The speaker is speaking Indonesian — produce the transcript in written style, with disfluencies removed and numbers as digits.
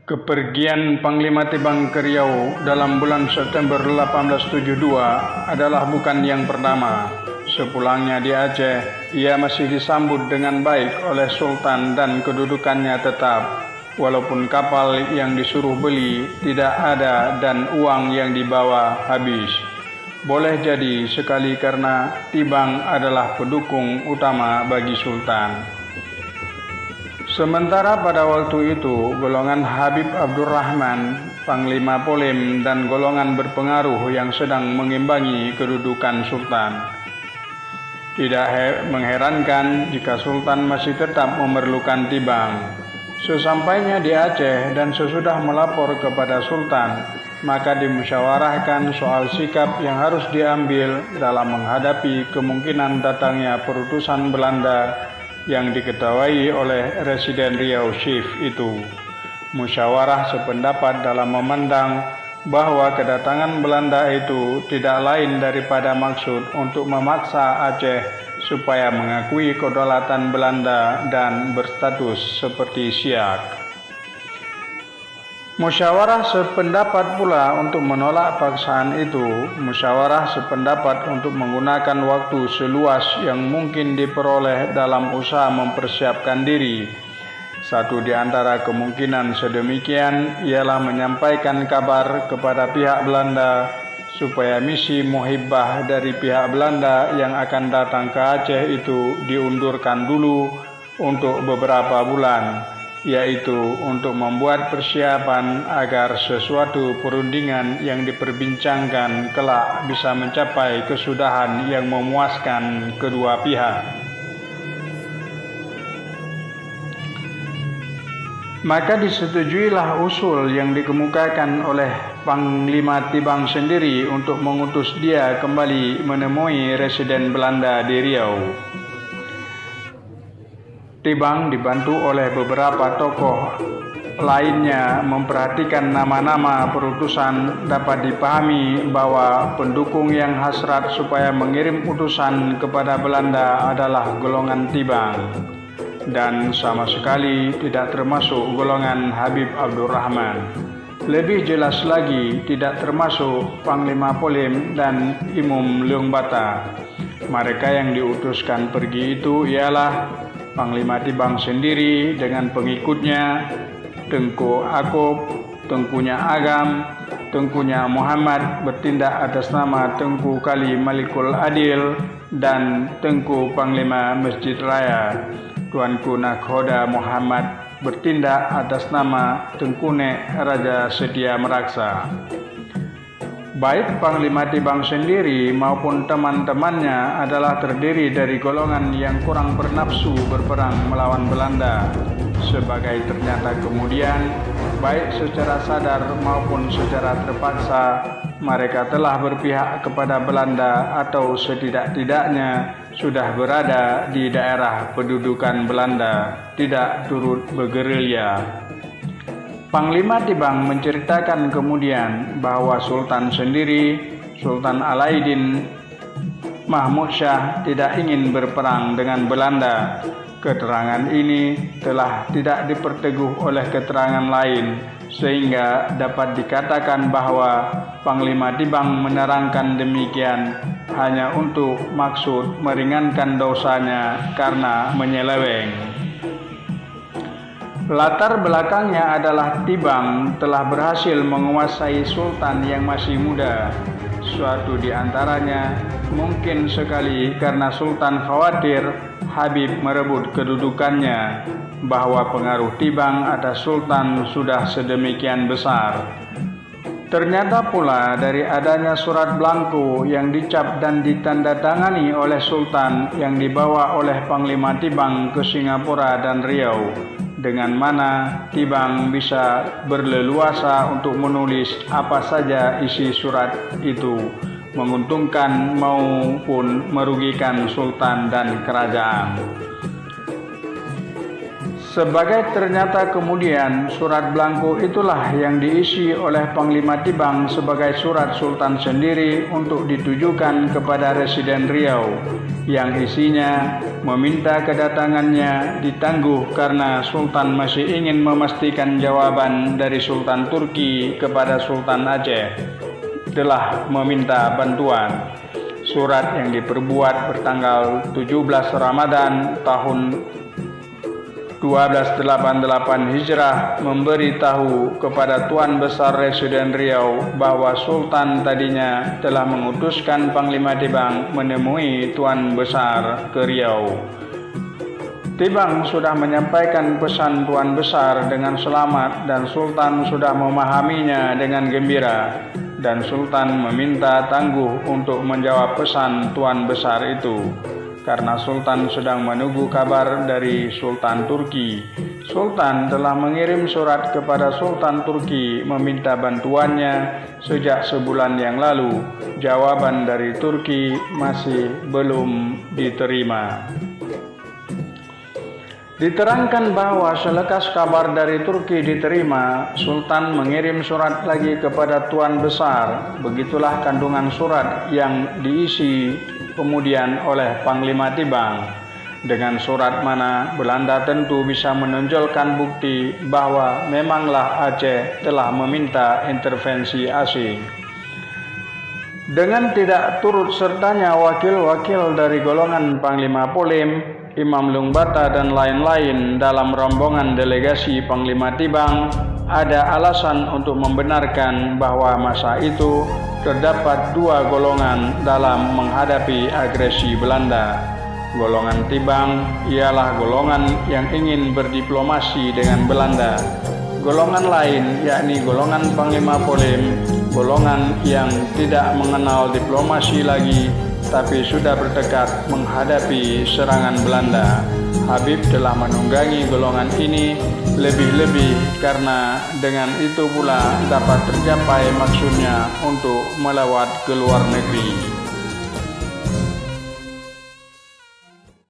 Kepergian Panglima Tibang ke Riau dalam bulan September 1872 adalah bukan yang pertama. Sepulangnya di Aceh, ia masih disambut dengan baik oleh Sultan dan kedudukannya tetap, walaupun kapal yang disuruh beli tidak ada dan uang yang dibawa habis. Boleh jadi sekali karena Tibang adalah pendukung utama bagi Sultan. Sementara pada waktu itu, golongan Habib Abdurrahman, Panglima Polim, dan golongan berpengaruh yang sedang mengimbangi kedudukan Sultan. Tidak mengherankan jika Sultan masih tetap memerlukan Tibang. Sesampainya di Aceh dan sesudah melapor kepada Sultan, maka dimusyawarahkan soal sikap yang harus diambil dalam menghadapi kemungkinan datangnya perutusan Belanda yang diketuai oleh Residen Riau Chief itu. Musyawarah sependapat dalam memandang bahwa kedatangan Belanda itu tidak lain daripada maksud untuk memaksa Aceh supaya mengakui kedaulatan Belanda dan berstatus seperti Siak. Musyawarah sependapat pula untuk menolak paksaan itu. Musyawarah sependapat untuk menggunakan waktu seluas yang mungkin diperoleh dalam usaha mempersiapkan diri. Satu di antara kemungkinan sedemikian ialah menyampaikan kabar kepada pihak Belanda supaya misi muhibbah dari pihak Belanda yang akan datang ke Aceh itu diundurkan dulu untuk beberapa bulan, yaitu untuk membuat persiapan agar sesuatu perundingan yang diperbincangkan kelak bisa mencapai kesudahan yang memuaskan kedua pihak. Maka disetujuilah usul yang dikemukakan oleh Panglima Tibang sendiri untuk mengutus dia kembali menemui Residen Belanda di Riau. Tibang dibantu oleh beberapa tokoh lainnya memperhatikan nama-nama perutusan. Dapat dipahami bahwa pendukung yang hasrat supaya mengirim utusan kepada Belanda adalah golongan Tibang, dan sama sekali tidak termasuk golongan Habib Abdurrahman. Lebih jelas lagi, tidak termasuk Panglima Polim dan Imam Leung Bata. Mereka yang diutuskan pergi itu ialah Panglima Tibang sendiri dengan pengikutnya, Tengku Akop, Tengkunya Agam, Tengkunya Muhammad bertindak atas nama Tengku Kali Malikul Adil, dan Tengku Panglima Masjid Raya, Tuanku Nakhoda Muhammad bertindak atas nama Tengku Nek Raja Setia Meraksa. Baik Panglima Tibang sendiri maupun teman-temannya adalah terdiri dari golongan yang kurang bernafsu berperang melawan Belanda. Sebagai ternyata kemudian, baik secara sadar maupun secara terpaksa, mereka telah berpihak kepada Belanda atau setidak-tidaknya sudah berada di daerah pendudukan Belanda, tidak turut bergerilya. Panglima Tibang menceritakan kemudian bahwa Sultan sendiri, Sultan Alaidin Mahmud Shah, tidak ingin berperang dengan Belanda. Keterangan ini telah tidak diperteguh oleh keterangan lain, sehingga dapat dikatakan bahwa Panglima Tibang menerangkan demikian hanya untuk maksud meringankan dosanya karena menyeleweng. Latar belakangnya adalah Tibang telah berhasil menguasai Sultan yang masih muda. Suatu di antaranya mungkin sekali karena Sultan khawatir Habib merebut kedudukannya, bahwa pengaruh Tibang atas Sultan sudah sedemikian besar. Ternyata pula dari adanya surat blanko yang dicap dan ditandatangani oleh Sultan yang dibawa oleh Panglima Tibang ke Singapura dan Riau, dengan mana Tibang bisa berleluasa untuk menulis apa saja isi surat itu, menguntungkan maupun merugikan Sultan dan kerajaan. Sebagai ternyata kemudian, surat belangko itulah yang diisi oleh Panglima Tibang sebagai surat Sultan sendiri untuk ditujukan kepada Residen Riau, yang isinya meminta kedatangannya ditangguh karena Sultan masih ingin memastikan jawaban dari Sultan Turki kepada Sultan Aceh telah meminta bantuan. Surat yang diperbuat bertanggal 17 Ramadan tahun 1288 Hijrah memberitahu kepada Tuan Besar Residen Riau bahwa Sultan tadinya telah mengutuskan Panglima Tibang menemui Tuan Besar ke Riau. Tibang sudah menyampaikan pesan Tuan Besar dengan selamat dan Sultan sudah memahaminya dengan gembira, dan Sultan meminta tangguh untuk menjawab pesan Tuan Besar itu. Karena Sultan sedang menunggu kabar dari Sultan Turki. Sultan telah mengirim surat kepada Sultan Turki meminta bantuannya sejak sebulan yang lalu. Jawaban dari Turki masih belum diterima. Diterangkan bahwa selekas kabar dari Turki diterima, Sultan mengirim surat lagi kepada Tuan Besar. Begitulah kandungan surat yang diisi kemudian oleh Panglima Tibang. Dengan surat mana Belanda tentu bisa menonjolkan bukti bahwa memanglah Aceh telah meminta intervensi asing. Dengan tidak turut sertanya wakil-wakil dari golongan Panglima Polim, Imam Lungbata dan lain-lain dalam rombongan delegasi Panglima Tibang, ada alasan untuk membenarkan bahwa masa itu terdapat dua golongan dalam menghadapi agresi Belanda. Golongan Tibang ialah golongan yang ingin berdiplomasi dengan Belanda. Golongan lain yakni golongan Panglima Polim, golongan yang tidak mengenal diplomasi lagi tapi sudah bertekad menghadapi serangan Belanda. Habib telah menunggangi golongan ini lebih-lebih karena dengan itu pula dapat tercapai maksudnya untuk melewat ke luar negeri.